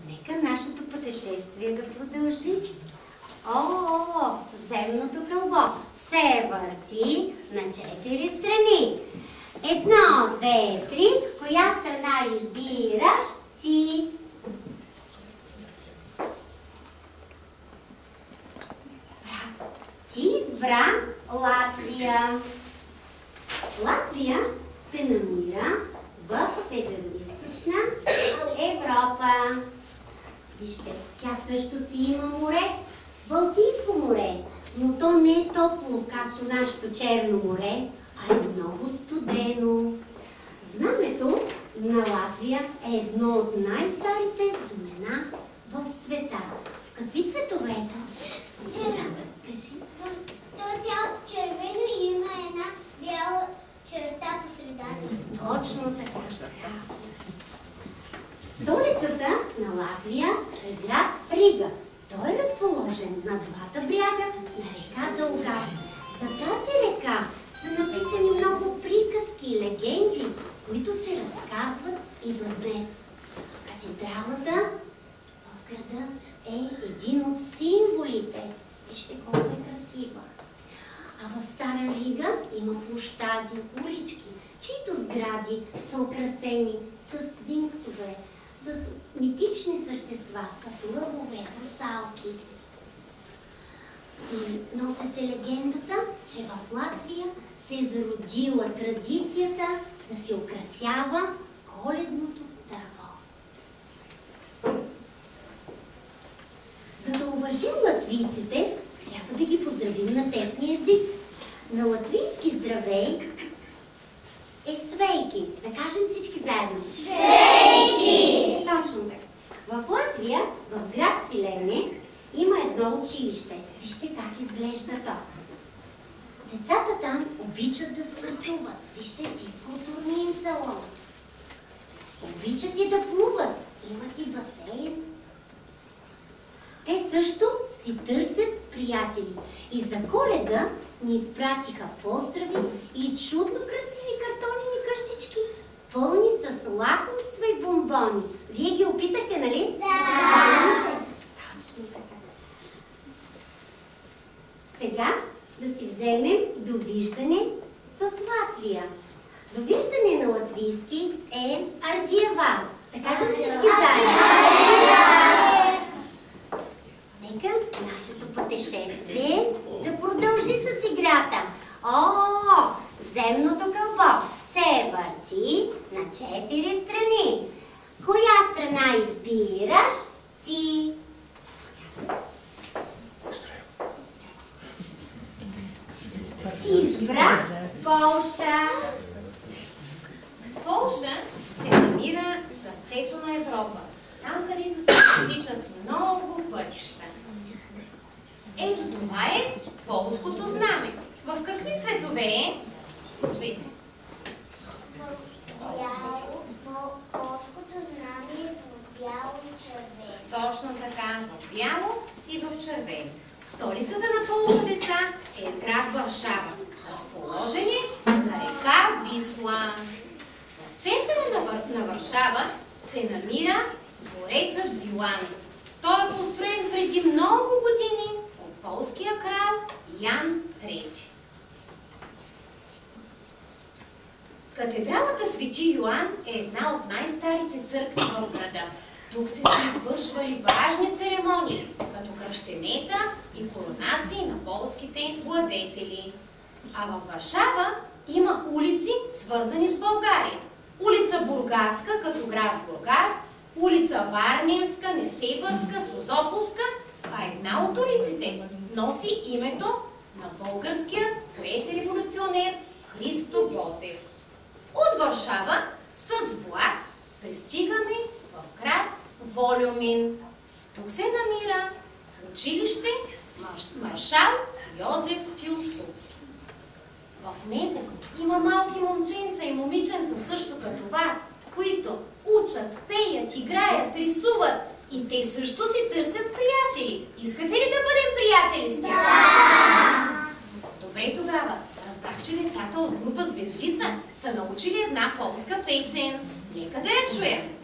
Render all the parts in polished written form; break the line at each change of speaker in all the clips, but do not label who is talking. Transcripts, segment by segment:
Нека нашето пътешествие да продължи. О, земното кълбо се върти на 4 страни. 1, 2, 3. Коя страна избираш ти? Браво! Ти избра Латвия. Латвия се намира в Североизточна Европа. Вижте, тя също си има море, Балтийско море, но то не е топло, както нашето Черно море, а е много студено. Знамето на Латвия е едно от най-старите знамена в света. В какви цветове е то? Кажи.
То е цяло червено и има една бяла черта по средата.
Точно така. Столицата на Латвия е град Рига. Той е разположен на двата бряга на реката Огар. За тази река са написани много приказки и легенди, които се разказват и до днес. Катедралата в града е един от символите. Вижте колко е красива. А в Стара Рига има площади, улички, чието сгради са украсени с сфинксове, с митични същества, с лъвове, русалки. И носи се легендата, че в Латвия се е зародила традицията да се украсява коледното дърво. За да уважим латвийците, трябва да ги поздравим на техния език. На латвийски здравей е свейки. Да кажем всички заедно. Свейки! Точно така. В Латвия, в град Силене, има едно училище. Вижте как изглежда то. Децата там обичат да спортуват. Вижте физкултурния им салон. Обичат и да плуват. Имат и басейн. Те също си търсят приятели. И за Коледа ни изпратиха поздрави и чудно красиви картонени къщички, пълни с лакомства и бомбони. Вие ги опитахте, нали?
Да!
Точно така. Сега да си вземем довиждане с Латвия. Довиждане на латвийски е Ардиевас. Да кажем всички заедно. Нека нашето пътешествие да продължи с играта. О, земното кълбо се върти на 4 страни. Коя страна избираш ти? Ти избра Полша.
Полша се намира в сърцето на Европа, там където се пресичат много пътища. Ето това е полското знаме. В какви цветове е? Цвети.
Полското знаме е в бяло и червено.
Точно така, в бяло и в червено. Столицата на Полша, деца, е град Варшава, разположен на река Висла. В центъра на Варшава се намира дворецът Вилан. Той е построен преди много години от полския крал Ян III. Катедралата Свети Йоан е една от най-старите църкви в града. Тук се извършвали важни церемонии, като кръщенета и коронации на полските владетели. А във Варшава има улици, свързани с България. Улица Бургаска, като град Бургас, улица Варненска, Несебърска, Созопolска, а една от улиците носи името на българския поет-революционер Христо Ботев. От Варшава с влак пристигаме в град Волюмин. Тук се намира училище маршал Йозеф Пилсудски. В него има малки момченца и момиченца също като вас, които учат, пеят, играят, рисуват и те също си търсят приятели. Искате ли да бъдем приятели с тях? Да! Добре тогава. Разбрах, че децата от група Звездица са научили една полска песен. Нека да я чуем.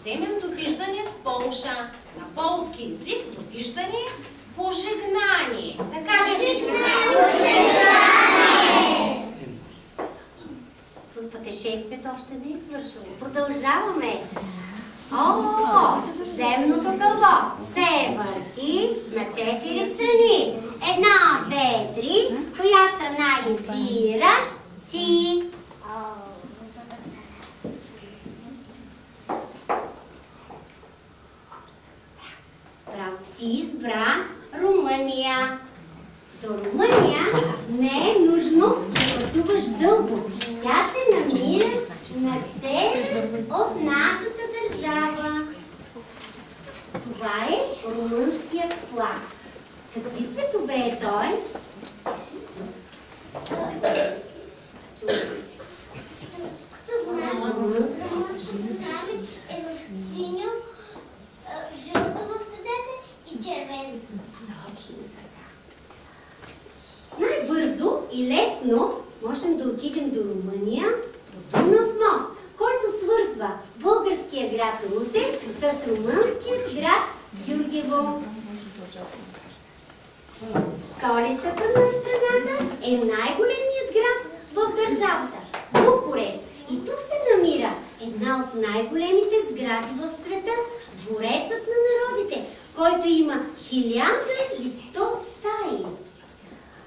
вземем довиждане с Полша. На полски език довиждане е пожегнание. Да кажем всички
Пътешествието още не е свършило. Продължаваме. Земното кълбо се върти на 4 страни. 1, 2, 3. Коя страна избираш ти? Браво, ти избра Румъния. До Румъния не е нужно да пътуваш дълго. Тя се намира на север от нашата държава. Това е румънският флаг. Какви цветове е той?
Знаме е в синьо, жълто в средата и червено.
Точно така. Най-бързо и лесно можем да отидем до Румъния по Дунав мост, който свързва българския град Русе с румънският град Гюргево. Столицата на страната е най-големият град в държавата – Букурещ. И тук се намира една от най-големите сгради в света – Дворецът на народите, който има 1100 стаи.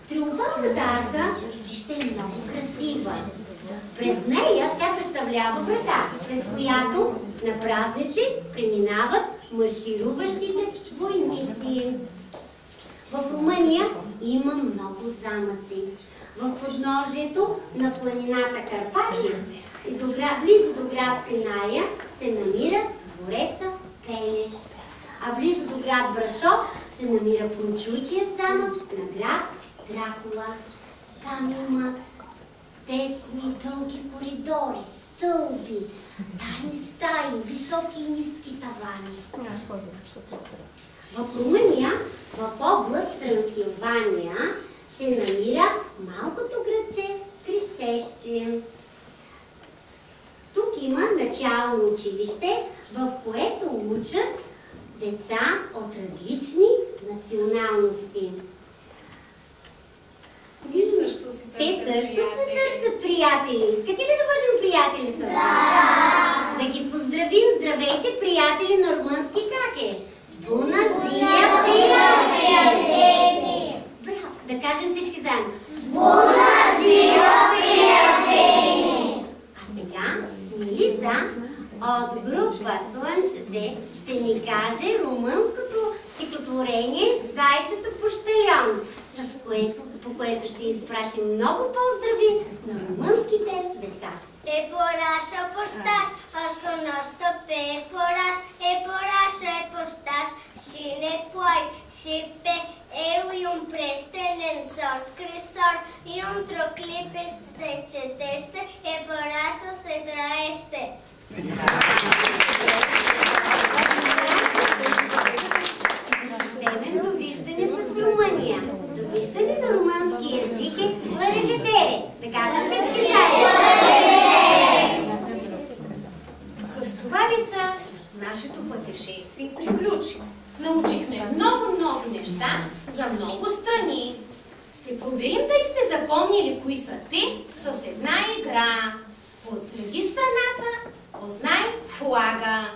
Триумфалната арка, вижте, е много красива. През нея тя представлява врата, през която на празници преминават маршируващите войници. В Румъния има много замъци. В подножието на планината Карпати, близо до град Синая, се намира двореца Пелеш. А близо до град Брашов се намира прочутият замък на град Дракула. Там има тесни, дълги коридори, стълби, тайни стаи, високи и ниски тавани. В Румъния, в област Трансилвания, се намира малкото градче Крещещи. Тук има начално училище, в което учат деца от различни националности. Те също се търсят приятели. Искате ли да бъдем приятели с вас? Да ги поздравим. Здравейте, приятели на румънски как е? Буна зия, приятели! Браво! Да кажем всички заедно. Буна зия, приятели! А сега Милиса от група Слънчеце ще ни каже румънското стихотворение Зайчето пощальон, по което ще изпратим много поздрави на румънските деца.
Eporaș, poștaș, cunoaște pe eporaș, eporaș, poștaș și nepoi și pe eu un preșten în sor scrisor, într-o clipă se cetește, eporașul se trăiește.
Довиждане с Румъния. Довиждане на румънски език е ларефетере. Да кажем всички заедно.
С това, деца, нашето пътешествие приключи. Научихме много неща за много страни. Ще проверим дали сте запомнили кои са те с една игра. Отреди страната, познай флага.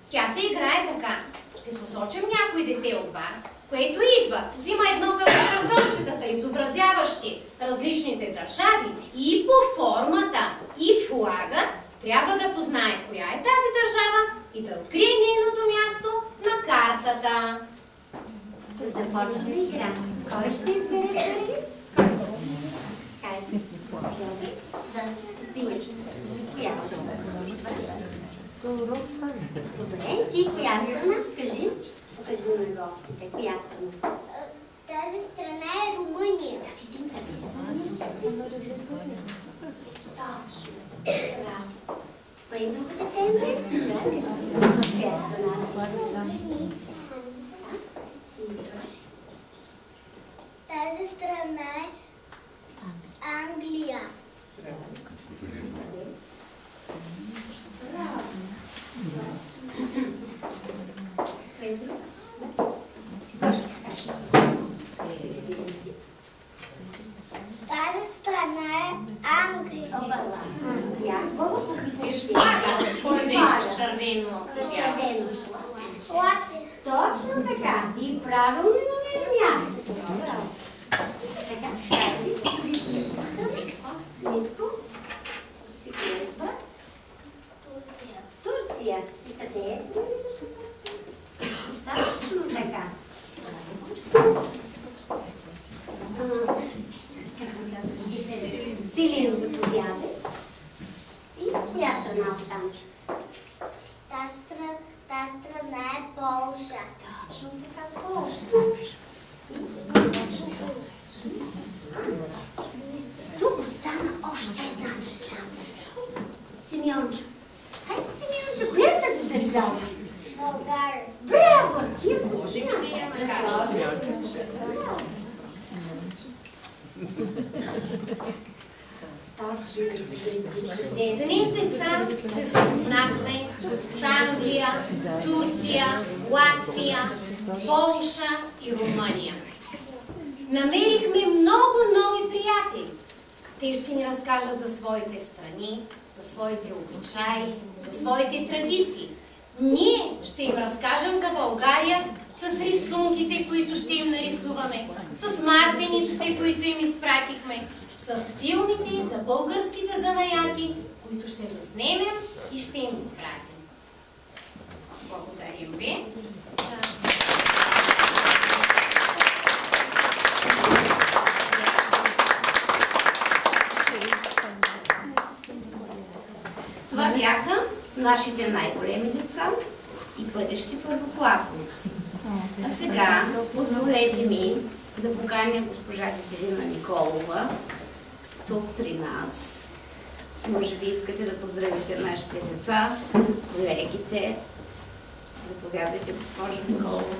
Тя се играе така. Ще посочим някой дете от вас, което идва, взима едно картончетата, изобразяващи различните държави и по формата и флага трябва да познае коя е тази държава и да открие нейното място на картата.
Започваме игра. Кой ще избере първи? Хайде. Добре, ти коя страна? Кажи. Покажи на гостите. Коя страна?
Тази страна е Румъния.
Да видим къде е. Точно. Браво. Кое е друго дете? Коя страна?
Тази страна е Англия.
Браво.
червено.
С червено.
Латвия.
Точно така. И правилно намери място. Браво. Така, хайде, Митко. Си плесва. Турция. И къде е си намираш Турция? Точно така. Как се казваш? Силин, заповядай. И коя страна остана?
Та страна е Полша.
Точно така, Полша. Тук остана още една държава. Симеончо. Хайде, Симеончо, коя е тази държава?
България.
Браво! Ти я
Може ли да я кажеш? Днес, деца, се запознахме с Англия, Турция, Латвия, Полша и Румъния. Намерихме много нови приятели. Те ще ни разкажат за своите страни, за своите обичаи, за своите традиции. Ние ще им разкажем за България с рисунките, които ще им нарисуваме, с мартениците, които им изпратихме, с филмите за българските занаяти, които ще заснемем и ще им изпратим. Благодарим ви.
Това бяха нашите най-големи деца и бъдещи първокласници. А сега позволете ми да поканя госпожа Катерина Николова тук при нас. Може би искате да поздравите нашите деца, колегите. Заповядайте, госпожа Николова.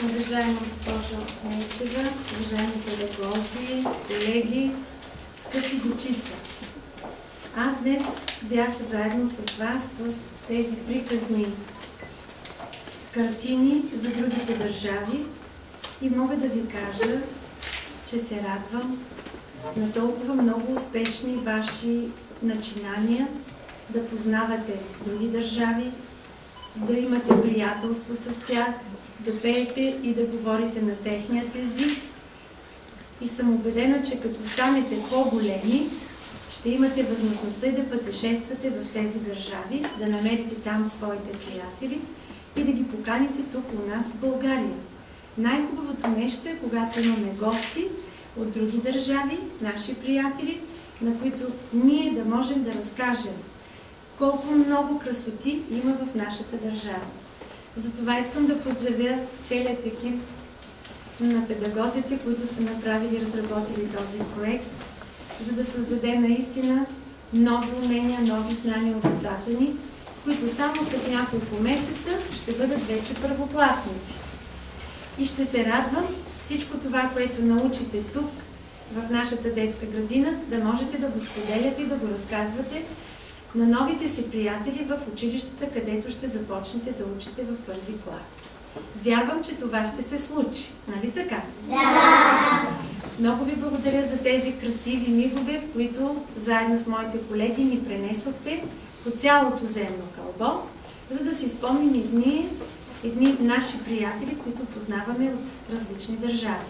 Уважаема госпожо Нечева, уважаеми педагози, колеги, скъпи дечица! Аз днес бях заедно с вас в тези приказни картини за другите държави и мога да ви кажа, че се радвам на толкова много успешни ваши начинания да познавате други държави, да имате приятелство с тях, да пеете и да говорите на техният език. И съм убедена, че като станете по-големи, ще имате възможността и да пътешествате в тези държави, да намерите там своите приятели и да ги поканите тук у нас в България. Най-хубавото нещо е, когато имаме гости от други държави, наши приятели, на които ние да можем да разкажем колко много красоти има в нашата държава. Затова искам да поздравя целият екип на педагозите, които са направили и разработили този проект, за да създаде наистина нови умения, нови знания от децата ни, които само след няколко месеца ще бъдат вече първокласници. И ще се радвам всичко това, което научите тук, в нашата детска градина, да можете да го споделяте и да го разказвате на новите си приятели в училищата, където ще започнете да учите в първи клас. Вярвам, че това ще се случи. Нали така?
Да!
Много ви благодаря за тези красиви мигове, в които заедно с моите колеги ни пренесохте по цялото земно кълбо, за да си спомним едни наши приятели, които познаваме от различни държави.